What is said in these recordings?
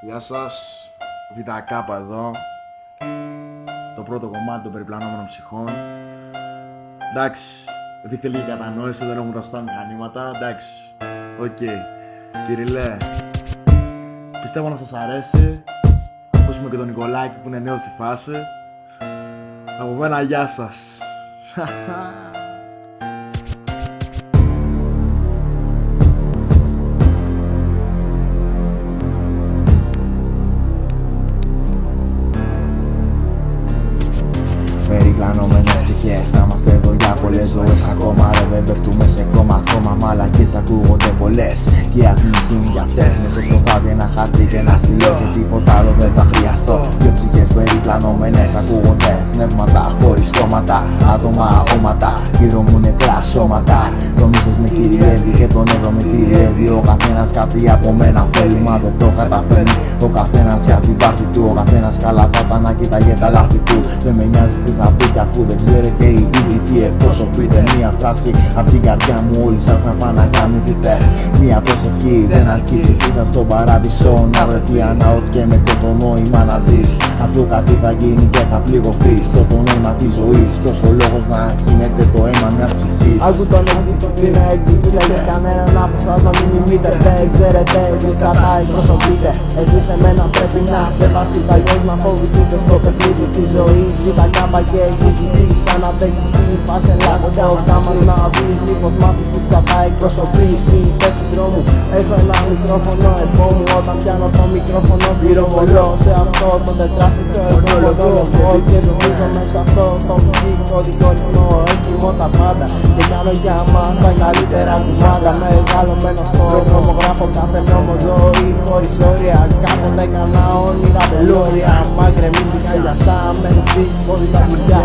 Γεια σας, ΒΚ εδώ. Το πρώτο κομμάτι των περιπλανόμενων ψυχών. Εντάξει, δεν θέλει κατανόηση, δεν έχουν τα σωστά μηχανήματα. Εντάξει, οκ. Κυριλέ, πιστεύω να σας αρέσει. Ακούσουμε και τον Νικολάκη που είναι νέος στη φάση. Από μένα γεια σας. Περιπλανόμενες ψυχές, να είμαστε εδώ για πολλές ζωές ακόμα. Ρε δεν πέφτουμε σε κόμμα, μαλακές ακούγονται πολλές. Και ας μην σκύνουν για αυτές, με το σκοτάδι ένα χαρτί και ένα στυλό. Και τίποτα άλλο δεν θα χρειαστώ. Δυο ψυχές περιπλανόμενες ακούγονται πνεύματα χωρίς στόματα. Άτομα, όματα, γύρω μου νεκρά σώματα. Το μίσος με κυριεύει και το νεύρο με θηριεύει. Ο καθένας κάτι από μένα θέλει, μα δεν το καταφέρνει. Ο καθένας για την πάρτη του, ο καθένας καλά θα ήταν να κοίταγε τα λάθη του. Δεν με νοιάζει τι θα πείτε αφού δεν ξέρετε οι ίδιοι τι εκπροσωπείτε. Μία φράση απ' την καρδιά μου όλοι σας να πάνε να γαμηθείτε. Μία προσευχή δεν αρκεί, ψυχή σας στον παράδεισο να βρεθεί αναότ και με το νόημα να ζεις. Αυτό κάτι θα γίνει και θα πληγωθείς. Το νόημα της ζωής κι ως ο λόγος να γίνεται το αίμα μιας ψυχής. Άκου τον εκδικητή να εκδικείται, κανέναν από σας να μην μιμείτε. Δεν ξέρετε εμείς κατά εκπροσωπείτε. Εσείς σε μένα πρέπει να σεβαστείτε, αλλιώς να φοβηθείτε στο παιχνίδι της ζωής. Ήταν κάμπα και εκδικητής, σαν να παίξεις στην φάση ελάχοντα. Οφτά μας να βρεις, μήπως μάθεις τις κατά εκπροσωπείς. Μην πες του δρόμου, έχω ένα μικρόφωνο επόμου. Όταν πιάνω το μικρόφωνο πυροβολώ σε αυτό το τετράστιο επόμενο. Και νομίζω μέσα αυτό στο μουσικό δικαιώνυμο εκτιμώ τα πάντα. Και κάνω για μας τα καλύτερα κουμάντα. Μεγαλωμένο στο δρόμο γράφω κάθε νόμο ζωή χωρίς όρια. Κάποτε έκανα όνειρα βελόρια. Μα γκρεμίσει χαλιαστά μέσα στις πόλεις τα πουλιά.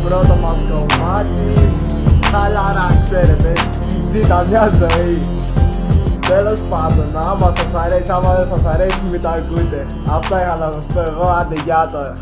Πρώτο μας κομμάτι, χαλαρά ξέρετε, ζήτα μια ζωή. Τέλος πάντων, άμα σας αρέσει, άμα δεν σας αρέσει μην τα ακούτε. Αυτά είχα να σας πω εγώ, άντε γεια τώρα.